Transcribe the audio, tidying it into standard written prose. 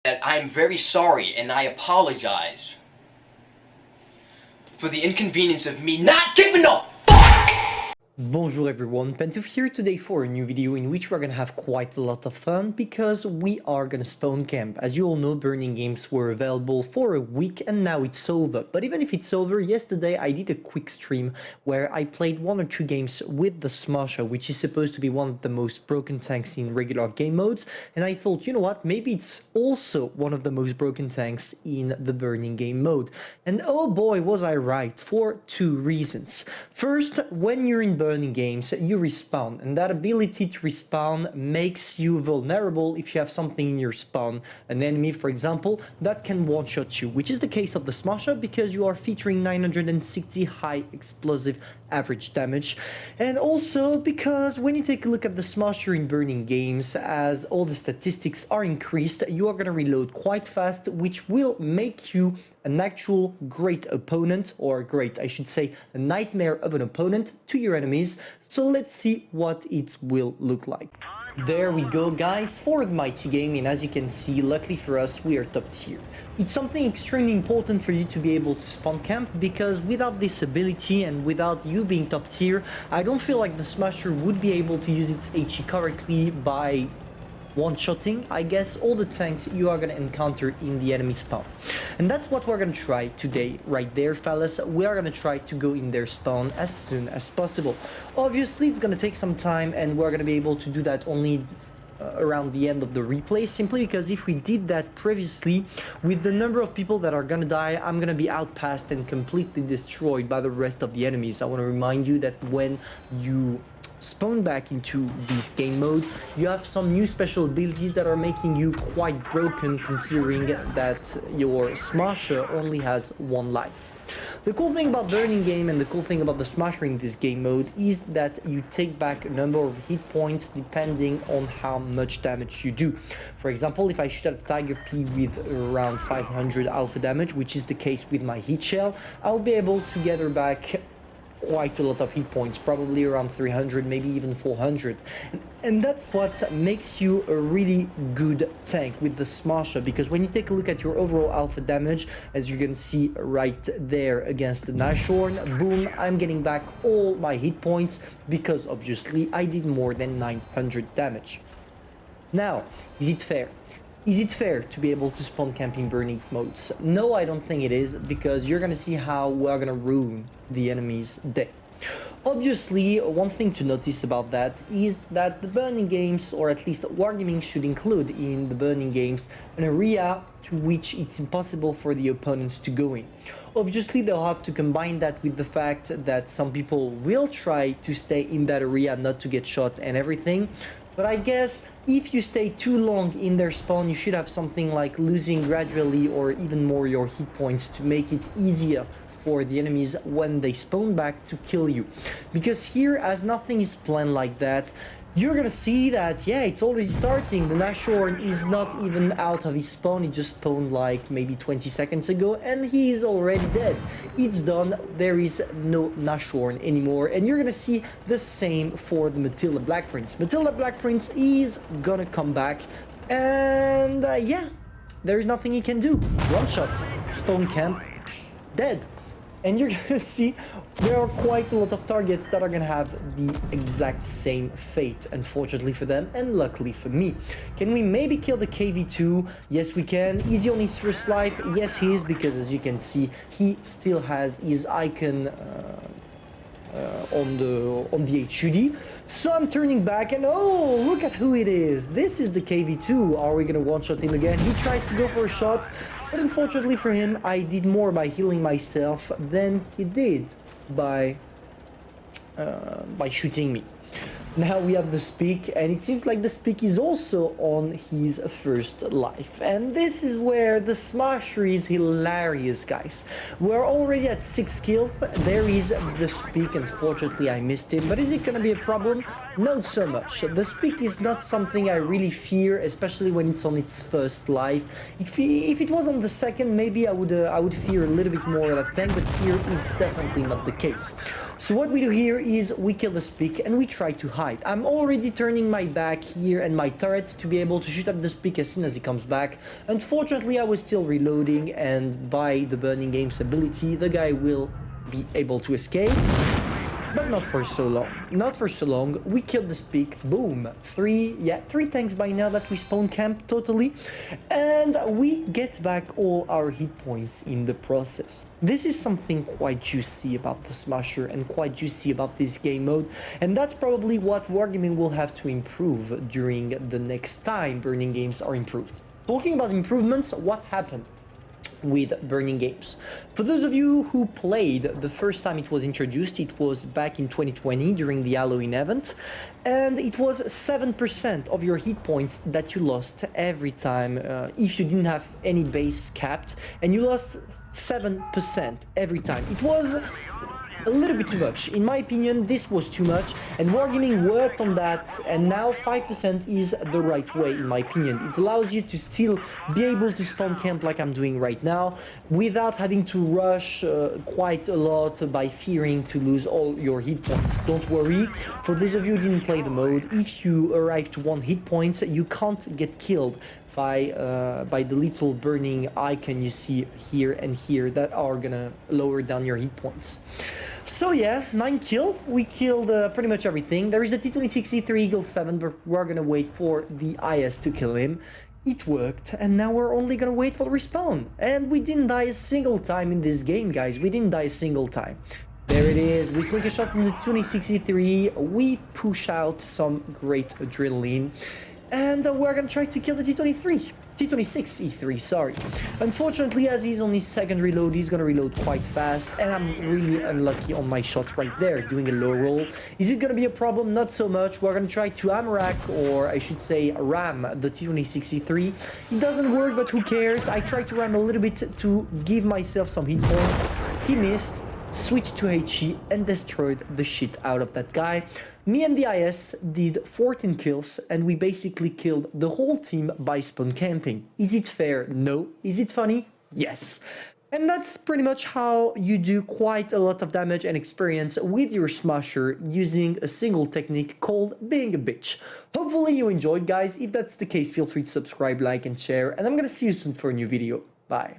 that I'm very sorry and I apologize for the inconvenience of me not giving up. Bonjour everyone, Pantoufleee here today for a new video in which we're gonna have quite a lot of fun because we are gonna spawn camp. As you all know, burning games were available for a week and now it's over. But even if it's over, yesterday I did a quick stream where I played 1 or 2 games with the Smasher, which is supposed to be one of the most broken tanks in regular game modes. And I thought, you know what, maybe it's also one of the most broken tanks in the burning game mode. And oh boy, was I right, for 2 reasons. First, when you're in burning games, you respawn, and that ability to respawn makes you vulnerable if you have something in your spawn, an enemy for example, that can one-shot you, which is the case of the Smasher because you are featuring 960 high explosive average damage, and also because when you take a look at the Smasher in burning games, as all the statistics are increased, you are going to reload quite fast, which will make you an actual great opponent, or great, I should say, a nightmare of an opponent to your enemies. So let's see what it will look like. There we go guys, for the mighty game, and as you can see, luckily for us, we are top tier. It's something extremely important for you to be able to spawn camp, because without this ability and without you being top tier, I don't feel like the Smasher would be able to use its HE correctly by one-shotting, I guess, all the tanks you are going to encounter in the enemy spawn. And that's what we're going to try today, right there, fellas. We are going to try to go in their spawn as soon as possible. Obviously, it's going to take some time, and we're going to be able to do that only around the end of the replay, simply because if we did that previously, with the number of people that are gonna die, I'm gonna be outpassed and completely destroyed by the rest of the enemies. I want to remind you that when you spawn back into this game mode, you have some new special abilities that are making you quite broken, considering that your Smasher only has 1 life. The cool thing about burning game and the cool thing about the Smasher in this game mode is that you take back a number of hit points depending on how much damage you do. For example, if I shoot at a Tiger P with around 500 alpha damage, which is the case with my heat shell, I'll be able to gather back quite a lot of hit points, probably around 300, maybe even 400. And that's what makes you a really good tank with the Smasher, because when you take a look at your overall alpha damage, as you can see right there against the Nashorn, boom, I'm getting back all my hit points because obviously I did more than 900 damage. Now, is it fair? Is it fair to be able to spawn camping burning modes? No, I don't think it is, because you're gonna see how we're gonna ruin the enemy's day. Obviously, one thing to notice about that is that the burning games, or at least wargaming, should include in the burning games an area to which it's impossible for the opponents to go in. Obviously, they'll have to combine that with the fact that some people will try to stay in that area not to get shot and everything. But I guess if you stay too long in their spawn, you should have something like losing gradually or even more your hit points to make it easier for the enemies when they spawn back to kill you. Because here, as nothing is planned like that, you're gonna see that, yeah, it's already starting. The Nashorn is not even out of his spawn. He just spawned like maybe 20 seconds ago and he is already dead. It's done. There is no Nashorn anymore. And you're gonna see the same for the Matilda Black Prince. Matilda Black Prince is gonna come back, and yeah, there is nothing he can do. One shot, spawn camp, dead. And you're gonna see there are quite a lot of targets that are gonna have the exact same fate, unfortunately for them and luckily for me. Can we maybe kill the KV2? Yes, we can. Is he on his first life? Yes, he is, because as you can see, he still has his icon on the HUD. So I'm turning back, and oh, look at who it is. This is the KV2. Are we gonna one-shot him again? He tries to go for a shot, but unfortunately for him, I did more by healing myself than he did by shooting me. Now we have the Speak, and it seems like the Speak is also on his first life. And this is where the Smasher is hilarious, guys. We're already at 6 kills. There is the Speak. Unfortunately, I missed him. But is it going to be a problem? Not so much. The Speak is not something I really fear, especially when it's on its first life. If it was on the second, maybe I would fear a little bit more of that tank, but here it's definitely not the case. So what we do here is we kill the Speak and we try to hide. I'm already turning my back here and my turret to be able to shoot at the Speak as soon as he comes back. Unfortunately, I was still reloading, and by the Burning Games ability, the guy will be able to escape. But not for so long. Not for so long. We killed the Speak. Boom. Three tanks by now that we spawn camp totally. And we get back all our hit points in the process. This is something quite juicy about the Smasher and quite juicy about this game mode. And that's probably what Wargaming will have to improve during the next time Burning Games are improved. Talking about improvements, what happened with Burning Games? For those of you who played the first time it was introduced, it was back in 2020 during the Halloween event, and it was 7% of your hit points that you lost every time if you didn't have any base capped, and you lost 7% every time. It was a little bit too much. In my opinion, this was too much, and Wargaming worked on that, and now 5% is the right way, in my opinion. It allows you to still be able to spawn camp like I'm doing right now, without having to rush quite a lot by fearing to lose all your hit points. Don't worry, for those of you who didn't play the mode, if you arrive to 1 hit points, you can't get killed by the little burning icon you see here and here that are gonna lower down your hit points. So yeah, 9 kill. We killed pretty much everything. There is a T-26E3 Eagle 7, but we're gonna wait for the IS to kill him. It worked, and now we're only gonna wait for the respawn. And we didn't die a single time in this game, guys. We didn't die a single time. There it is. We sneak a shot from the T-26E3. We push out some great adrenaline. And we're gonna try to kill the T-26E3, sorry. Unfortunately, as he's on his second reload, he's gonna reload quite fast, and I'm really unlucky on my shot right there, doing a low roll. Is it gonna be a problem? Not so much. We're gonna try to AMRAC, or I should say ram, the T-26E3. It doesn't work, but who cares? I tried to ram a little bit to give myself some hit points. He missed, switched to HE, and destroyed the shit out of that guy. Me and the IS did 14 kills, and we basically killed the whole team by spawn camping. Is it fair? No. Is it funny? Yes. And that's pretty much how you do quite a lot of damage and experience with your Smasher using a single technique called being a bitch. Hopefully you enjoyed, guys. If that's the case, feel free to subscribe, like, and share, and I'm gonna see you soon for a new video. Bye.